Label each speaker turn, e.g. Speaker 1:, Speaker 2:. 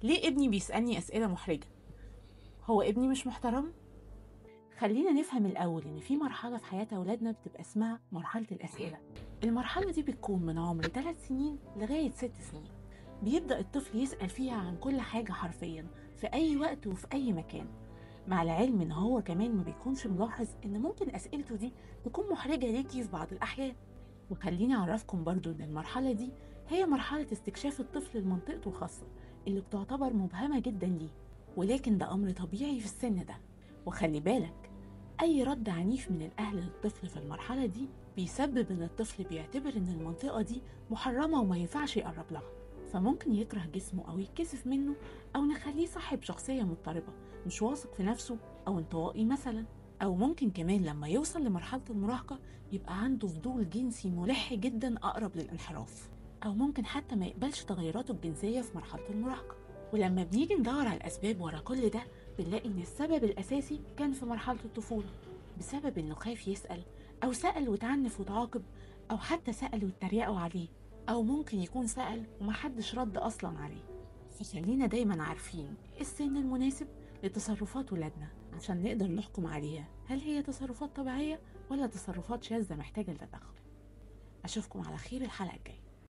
Speaker 1: ليه ابني بيسألني أسئلة محرجة؟ هو ابني مش محترم؟ خلينا نفهم الأول إن في مرحلة في حياة أولادنا بتبقى اسمها مرحلة الأسئلة. المرحلة دي بتكون من عمر 3 سنين لغاية 6 سنين. بيبدأ الطفل يسأل فيها عن كل حاجة حرفيا في أي وقت وفي أي مكان، مع العلم إن هو كمان ما بيكونش ملاحظ إن ممكن أسئلته دي تكون محرجة ليكي في بعض الأحيان. وخليني أعرفكم برضو إن المرحلة دي هي مرحلة استكشاف الطفل لمنطقته الخاصة اللي بتعتبر مبهمة جدا ليه، ولكن ده أمر طبيعي في السن ده. وخلي بالك، أي رد عنيف من الأهل للطفل في المرحلة دي بيسبب إن الطفل بيعتبر إن المنطقة دي محرمة وما ينفعش يقرب لها، فممكن يكره جسمه أو يتكسف منه، أو نخليه صاحب شخصية مضطربة، مش واثق في نفسه أو انطوائي مثلا. أو ممكن كمان لما يوصل لمرحلة المراهقة يبقى عنده فضول جنسي ملح جدا أقرب للانحراف، أو ممكن حتى ما يقبلش تغيراته الجنسية في مرحلة المراهقة. ولما بنيجي ندور على الأسباب ورا كل ده بنلاقي إن السبب الأساسي كان في مرحلة الطفولة، بسبب إنه خاف يسأل، أو سأل وتعنف وتعاقب، أو حتى سأل واتريقوا عليه، أو ممكن يكون سأل ومحدش رد أصلا عليه. فخلينا دايما عارفين إيه السن المناسب لتصرفات ولادنا عشان نقدر نحكم عليها هل هي تصرفات طبيعية ولا تصرفات شاذة محتاجة للتدخل. أشوفكم على خير الحلقة الجاية.